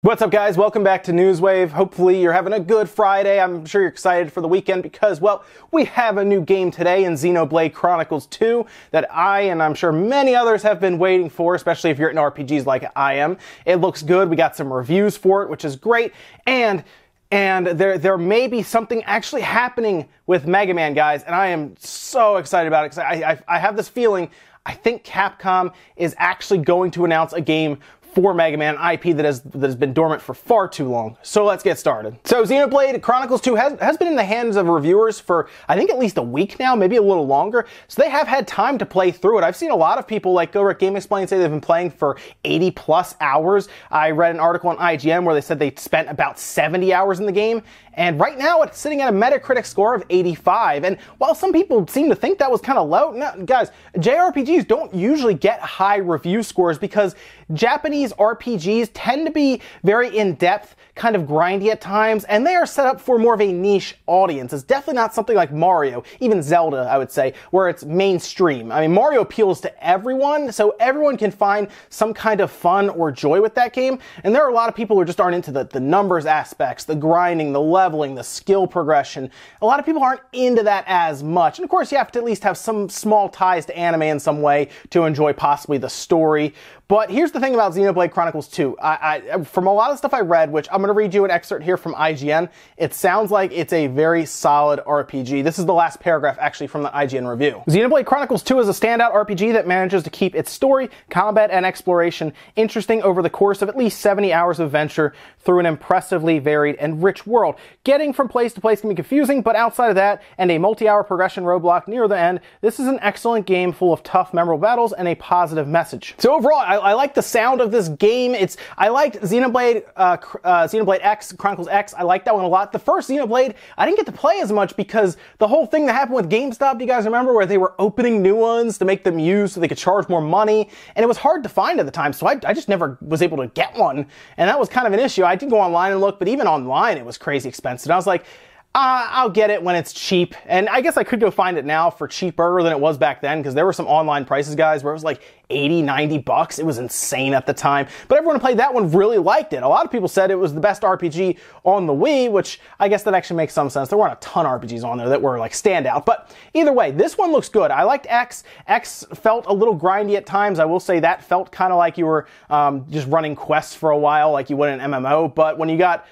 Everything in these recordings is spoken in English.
What's up, guys? Welcome back to Newswave. Hopefully you're having a good Friday. I'm sure you're excited for the weekend because, well, we have a new game today in Xenoblade Chronicles 2 that I, and I'm sure many others, have been waiting for, especially if you're into RPGs like I am. It looks good. We got some reviews for it, which is great. And there may be something actually happening with Megaman, guys, and I am so excited about it because I have this feeling I think Capcom is actually going to announce a game for Megaman, an IP that has been dormant for far too long. So let's get started. So Xenoblade Chronicles 2 has been in the hands of reviewers for, I think, at least a week now, maybe a little longer. So they have had time to play through it. I've seen a lot of people like Game Explain say they've been playing for 80 plus hours. I read an article on IGN where they said they spent about 70 hours in the game. And right now it's sitting at a Metacritic score of 85. And while some people seem to think that was kind of low, no, guys, JRPGs don't usually get high review scores because Japanese RPGs tend to be very in-depth, kind of grindy at times, and they are set up for more of a niche audience. It's definitely not something like Mario, even Zelda, I would say, where it's mainstream. I mean, Mario appeals to everyone, so everyone can find some kind of fun or joy with that game, and there are a lot of people who just aren't into the numbers aspects, the grinding, the leveling, the skill progression. A lot of people aren't into that as much, and of course you have to at least have some small ties to anime in some way to enjoy possibly the story. But here's the thing about Xenoblade Chronicles 2. From a lot of stuff I read, which I'm going to read you an excerpt here from IGN, it sounds like it's a very solid RPG. This is the last paragraph, actually, from the IGN review. Xenoblade Chronicles 2 is a standout RPG that manages to keep its story, combat, and exploration interesting over the course of at least 70 hours of adventure through an impressively varied and rich world. Getting from place to place can be confusing, but outside of that, and a multi-hour progression roadblock near the end, this is an excellent game full of tough, memorable battles and a positive message. So overall, I like the sound of this game. I liked Xenoblade X, Chronicles X. I liked that one a lot. The first Xenoblade, I didn't get to play as much because the whole thing that happened with GameStop, do you guys remember, where they were opening new ones to make them used so they could charge more money, and it was hard to find at the time, so I just never was able to get one, and that was kind of an issue. I did go online and look, but even online it was crazy expensive. And I was like, I'll get it when it's cheap. And I guess I could go find it now for cheaper than it was back then, because there were some online prices, guys, where it was like 80, 90 bucks. It was insane at the time. But everyone who played that one really liked it. A lot of people said it was the best RPG on the Wii, which I guess that actually makes some sense. There weren't a ton of RPGs on there that were like standout. But either way, this one looks good. I liked X. X felt a little grindy at times. I will say that felt kind of like you were just running quests for a while, like you would in an MMO. But when you got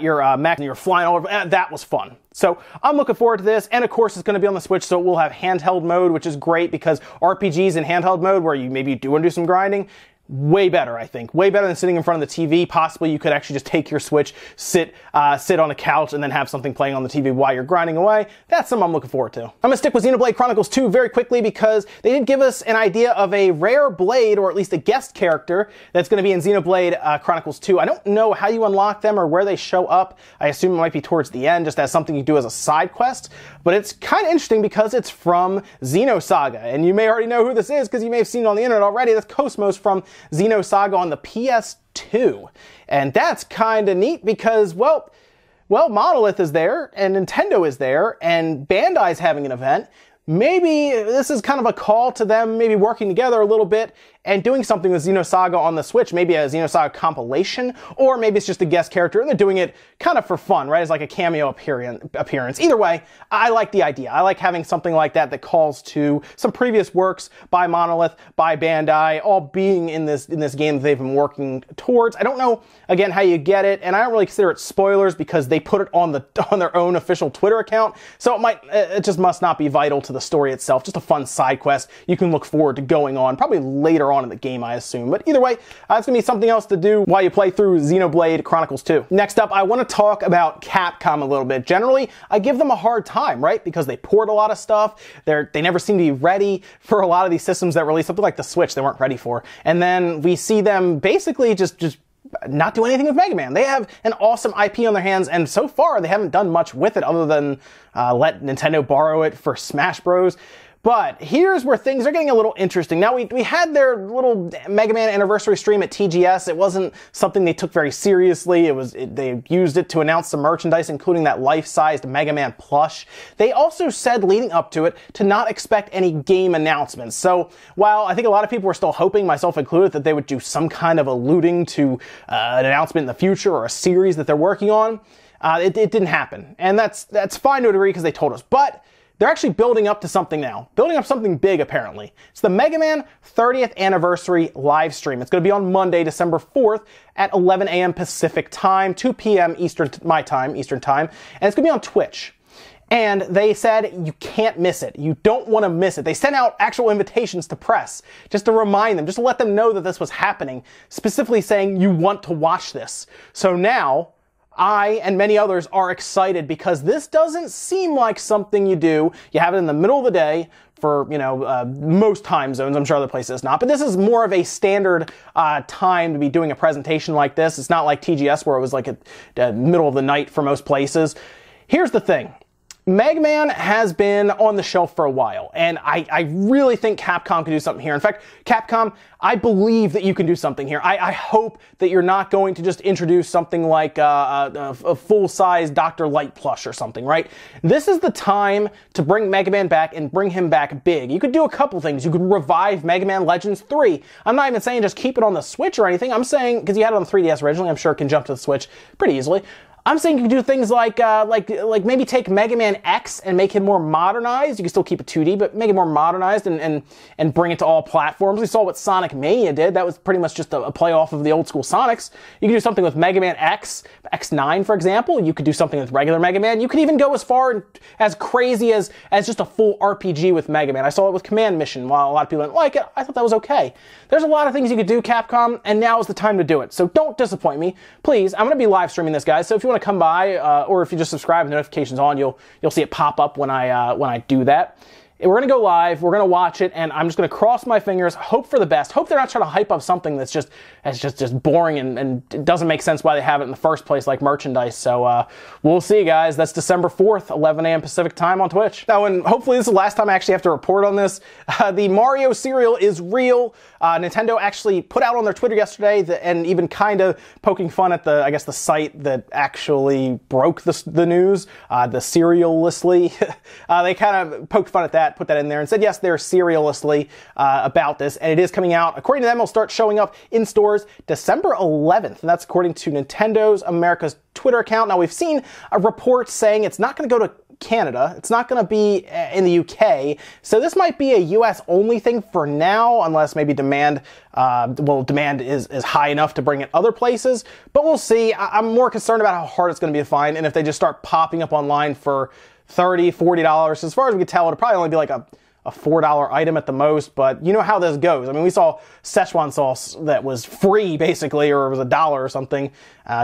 your mech and you were flying all over, that was fun. So I'm looking forward to this, and of course it's going to be on the Switch, so it will have handheld mode, which is great because RPGs in handheld mode, where you maybe do want to do some grinding, way better, I think. Way better than sitting in front of the TV. Possibly you could actually just take your Switch, sit on a couch, and then have something playing on the TV while you're grinding away. That's something I'm looking forward to. I'm going to stick with Xenoblade Chronicles 2 very quickly because they did give us an idea of a rare blade, or at least a guest character, that's going to be in Xenoblade Chronicles 2. I don't know how you unlock them or where they show up. I assume it might be towards the end, just as something you do as a side quest. But it's kind of interesting because it's from Xenosaga, and you may already know who this is because you may have seen it on the internet already. That's Cosmos from Xenosaga on the PS2. And that's kind of neat because, well, Monolith is there, and Nintendo is there, and Bandai's having an event. Maybe this is kind of a call to them maybe working together a little bit and doing something with Xenosaga on the Switch, maybe a Xenosaga compilation, or maybe it's just a guest character and they're doing it kind of for fun, right? As like a cameo appearance. Either way, I like the idea. I like having something like that that calls to some previous works by Monolith, by Bandai, all being in this game that they've been working towards. I don't know, again, how you get it, and I don't really consider it spoilers because they put it on their own official Twitter account, so it just must not be vital to the story itself. Just a fun side quest you can look forward to going on, probably later on in the game, I assume. But either way, it's going to be something else to do while you play through Xenoblade Chronicles 2. Next up, I want to talk about Capcom a little bit. Generally, I give them a hard time, right? Because they port a lot of stuff. They never seem to be ready for a lot of these systems that release something like the Switch they weren't ready for. And then we see them basically just not do anything with Mega Man. They have an awesome IP on their hands, and so far they haven't done much with it other than let Nintendo borrow it for Smash Bros. But here's where things are getting a little interesting. Now, we had their little Mega Man anniversary stream at TGS. It wasn't something they took very seriously. They used it to announce some merchandise, including that life-sized Mega Man plush. They also said leading up to it to not expect any game announcements. So while I think a lot of people were still hoping, myself included, that they would do some kind of alluding to an announcement in the future or a series that they're working on, it didn't happen. And that's fine to a degree because they told us. But they're actually building up to something now. Building up something big, apparently. It's the Mega Man 30th Anniversary live stream. It's going to be on Monday, December 4th at 11 a.m. Pacific time, 2 p.m. Eastern time, and it's going to be on Twitch. And they said you can't miss it. You don't want to miss it. They sent out actual invitations to press just to remind them, just to let them know that this was happening, specifically saying you want to watch this. So now, I and many others are excited because this doesn't seem like something you do. You have it in the middle of the day for, most time zones. I'm sure other places not. But this is more of a standard time to be doing a presentation like this. It's not like TGS where it was like at the middle of the night for most places. Here's the thing. Mega Man has been on the shelf for a while, and I really think Capcom can do something here. In fact, Capcom, I believe that you can do something here. I hope that you're not going to just introduce something like a full-size Dr. Light plush or something, right? This is the time to bring Mega Man back and bring him back big. You could do a couple things. You could revive Mega Man Legends 3. I'm not even saying just keep it on the Switch or anything. I'm saying, because you had it on the 3DS originally, I'm sure it can jump to the Switch pretty easily. I'm saying you can do things like maybe take Mega Man X and make it more modernized. You can still keep it 2D, but make it more modernized and bring it to all platforms. We saw what Sonic Mania did. That was pretty much just a play off of the old school Sonics. You can do something with Mega Man X, X9, for example. You could do something with regular Mega Man. You could even go as far as crazy as just a full RPG with Mega Man. I saw it with Command Mission. While a lot of people didn't like it, I thought that was okay. There's a lot of things you could do, Capcom, and now is the time to do it. So don't disappoint me. Please, I'm going to be live streaming this, guys, so if you want to come by, or if you just subscribe and notifications on, you'll see it pop up when I do that. We're going to go live, we're going to watch it, and I'm just going to cross my fingers, hope for the best. Hope they're not trying to hype up something that's just boring and it doesn't make sense why they have it in the first place, like merchandise. So we'll see, guys. That's December 4th, 11 a.m. Pacific time on Twitch. Now, and hopefully this is the last time I actually have to report on this. The Mario cereal is real. Nintendo actually put out on their Twitter yesterday and even kind of poking fun at the site that actually broke the news, the Serialistly. They kind of poked fun at that, put that in there, and said, yes, they're Serialistly about this, and it is coming out. According to them, it'll start showing up in stores December 11th, and that's according to Nintendo's America's Twitter account. Now, we've seen a report saying it's not going to go to Canada. It's not going to be in the UK. So this might be a US only thing for now, unless maybe demand is high enough to bring it other places. But we'll see. I'm more concerned about how hard it's going to be to find, and if they just start popping up online for $30, $40. As far as we can tell, it'll probably only be like a $4 item at the most, but you know how this goes. I mean, we saw Szechuan sauce that was free, basically, or it was $1 or something,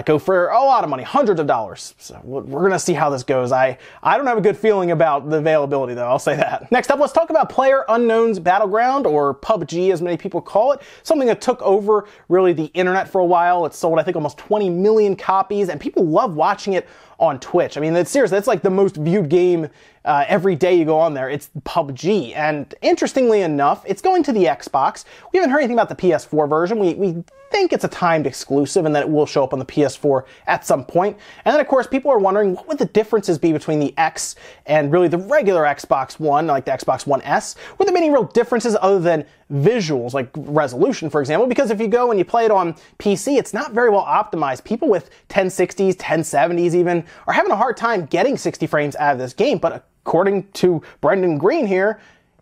go for a lot of money, hundreds of dollars. So we're going to see how this goes. I don't have a good feeling about the availability, though. I'll say that. Next up, let's talk about PlayerUnknown's Battleground, or PUBG, as many people call it. Something that took over, really, the internet for a while. It sold, I think, almost 20 million copies, and people love watching it on Twitch. I mean, it's seriously, it's like the most viewed game every day you go on there. It's PUBG. And interestingly enough, it's going to the Xbox. We haven't heard anything about the PS4 version. We think it's a timed exclusive and that it will show up on the PS4 at some point. And then, of course, people are wondering what would the differences be between the X and really the regular Xbox One, like the Xbox One S? Would there be any real differences other than visuals, like resolution, for example? Because if you go and you play it on PC, it's not very well optimized. People with 1060s, 1070s even, are having a hard time getting 60 frames out of this game. But according to Brendan Green here,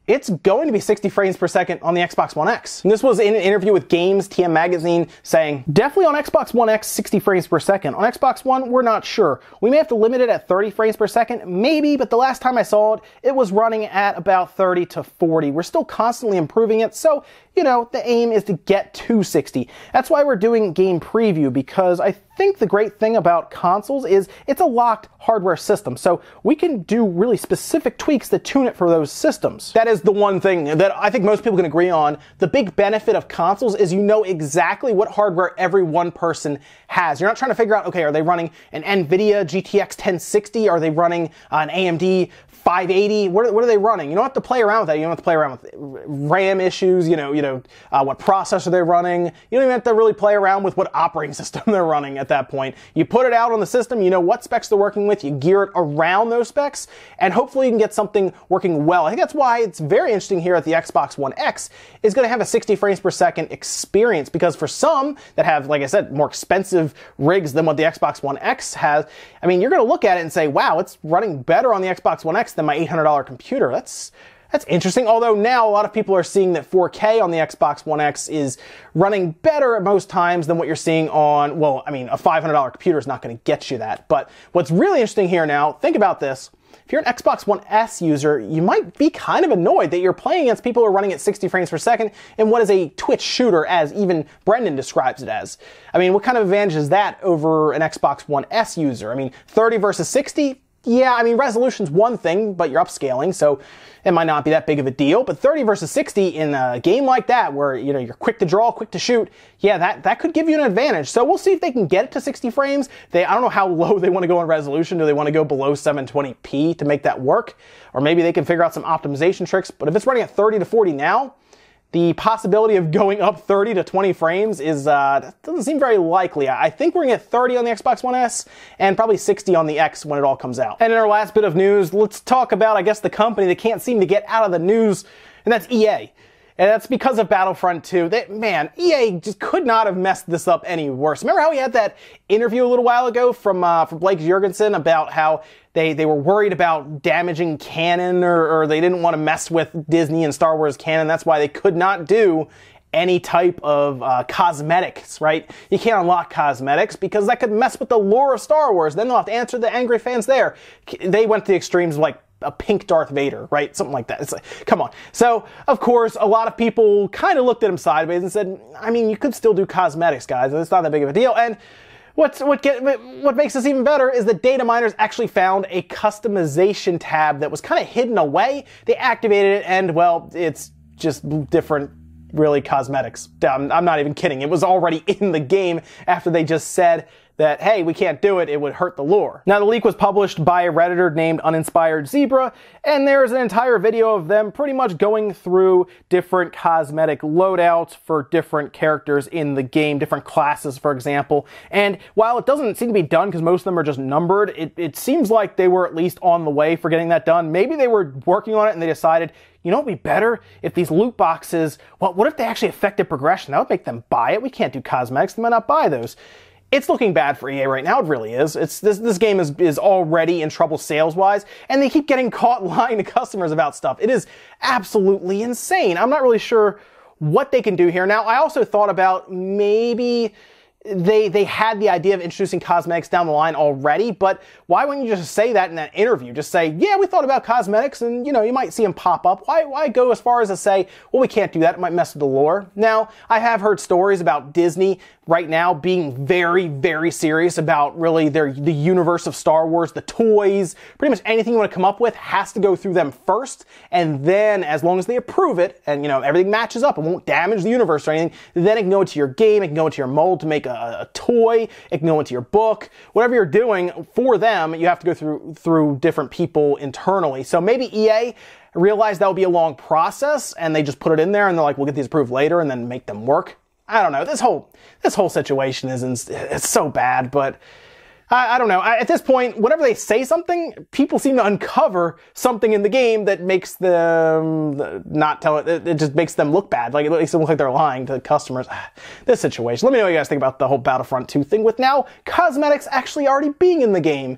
it's going to be 60 frames per second on the Xbox One X. And this was in an interview with Games TM Magazine saying, definitely on Xbox One X, 60 frames per second. On Xbox One, we're not sure. We may have to limit it at 30 frames per second, maybe, but the last time I saw it, it was running at about 30 to 40. We're still constantly improving it, so, you know, the aim is to get to 60. That's why we're doing game preview, because I think the great thing about consoles is it's a locked hardware system, so we can do really specific tweaks that tune it for those systems. That is, is the one thing that I think most people can agree on. The big benefit of consoles is you know exactly what hardware every one person has. You're not trying to figure out, okay, are they running an NVIDIA GTX 1060? Are they running an AMD 580? What are they running? You don't have to play around with that. You don't have to play around with RAM issues, what processor they're running. You don't even have to really play around with what operating system they're running at that point. You put it out on the system, you know what specs they're working with, you gear it around those specs, and hopefully you can get something working well. I think that's why it's very interesting here at the Xbox One X is going to have a 60 frames per second experience, because for some that have, like I said, more expensive rigs than what the Xbox One X has, I mean, you're going to look at it and say, wow, it's running better on the Xbox One X than my $800 computer. That's interesting, although now a lot of people are seeing that 4K on the Xbox One X is running better at most times than what you're seeing on, well, I mean, a $500 computer is not going to get you that. But what's really interesting here now, think about this. If you're an Xbox One S user, you might be kind of annoyed that you're playing against people who are running at 60 frames per second in what is a Twitch shooter, as even Brendan describes it as. I mean, what kind of advantage is that over an Xbox One S user? I mean, 30 versus 60? Yeah, I mean, resolution's one thing, but you're upscaling, so it might not be that big of a deal. But 30 versus 60 in a game like that, where you're quick to draw, quick to shoot, yeah, that could give you an advantage. So we'll see if they can get it to 60 frames. I don't know how low they want to go on resolution. Do they want to go below 720p to make that work? Or maybe they can figure out some optimization tricks. But if it's running at 30 to 40 now, the possibility of going up 30 to 20 frames doesn't seem very likely. I think we're going to get 30 on the Xbox One S and probably 60 on the X when it all comes out. And in our last bit of news, let's talk about, I guess, the company that can't seem to get out of the news, and that's EA. And that's because of Battlefront 2. Man, EA just could not have messed this up any worse. Remember how we had that interview a little while ago from Blake Jurgensen about how they were worried about damaging canon, or they didn't want to mess with Disney and Star Wars canon. That's why they could not do any type of cosmetics, right? You can't unlock cosmetics because that could mess with the lore of Star Wars. Then they'll have to answer the angry fans there. They went to the extremes of like a pink Darth Vader, right? Something like that. It's like, come on. So, of course, a lot of people kind of looked at him sideways and said, I mean, you could still do cosmetics, guys. It's not that big of a deal. And what makes this even better is that data miners actually found a customization tab that was kind of hidden away. They activated it, and, well, it's just different, really, cosmetics. I'm not even kidding. It was already in the game after they just said that, hey, we can't do it, it would hurt the lore. Now, the leak was published by a Redditor named Uninspired Zebra, and there's an entire video of them pretty much going through different cosmetic loadouts for different characters in the game, different classes, for example. And while it doesn't seem to be done because most of them are just numbered, it seems like they were at least on the way for getting that done. Maybe they were working on it and they decided, you know what would be better? If these loot boxes, well, what if they actually affected progression? That would make them buy it. We can't do cosmetics. They might not buy those. It's looking bad for EA right now. It really is. This game is already in trouble sales-wise, and they keep getting caught lying to customers about stuff. It is absolutely insane. I'm not really sure what they can do here. Now, I also thought about maybe they had the idea of introducing cosmetics down the line already, but why wouldn't you just say that in that interview? Just say, yeah, we thought about cosmetics, and, you might see them pop up. Why go as far as to say, well, we can't do that, it might mess with the lore? Now, I have heard stories about Disney right now being very, very serious about really the universe of Star Wars, the toys, pretty much anything you want to come up with has to go through them first, and then as long as they approve it, and, everything matches up, it won't damage the universe or anything, then it can go into your game, it can go into your mold to make a toy, it can go into your book, whatever you're doing for them, you have to go through different people internally. So maybe EA realized that would be a long process, and they just put it in there, and they're like, we'll get these approved later, and then make them work. I don't know. This whole situation it's so bad, but I don't know. At this point, whenever they say something, people seem to uncover something in the game that makes them not tell it. It just makes them look bad. Like, it makes them look like they're lying to customers. This situation. Let me know what you guys think about the whole Battlefront 2 thing with now cosmetics actually already being in the game.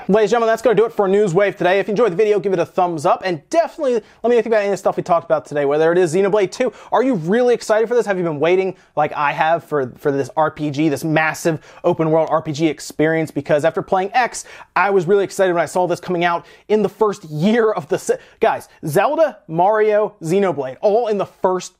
Ladies and gentlemen, that's going to do it for News Wave today. If you enjoyed the video, give it a thumbs up, and definitely let me know what you think about any of the stuff we talked about today, whether it is Xenoblade 2. Are you really excited for this? Have you been waiting like I have for this RPG, this massive open world RPG experience? Because after playing X, I was really excited when I saw this coming out in the first year of the... Guys, Zelda, Mario, Xenoblade, all in the first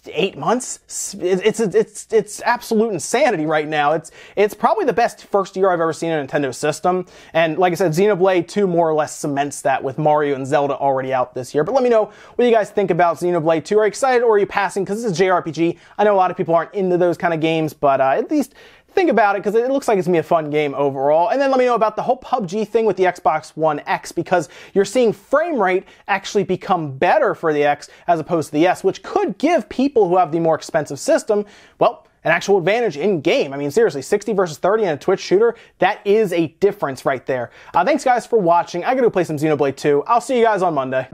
8 months. It's absolute insanity right now. It's probably the best first year I've ever seen a Nintendo system. And like I said, Xenoblade 2 more or less cements that with Mario and Zelda already out this year. But let me know what you guys think about Xenoblade 2. Are you excited or are you passing? Because this is a JRPG. I know a lot of people aren't into those kind of games, but at least think about it because it looks like it's going to be a fun game overall. And then let me know about the whole PUBG thing with the Xbox One X, because you're seeing frame rate actually become better for the X as opposed to the S, which could give people who have the more expensive system, well, an actual advantage in game. I mean, seriously, 60 versus 30 in a Twitch shooter, that is a difference right there. Thanks guys for watching. I gotta go play some Xenoblade 2. I'll see you guys on Monday.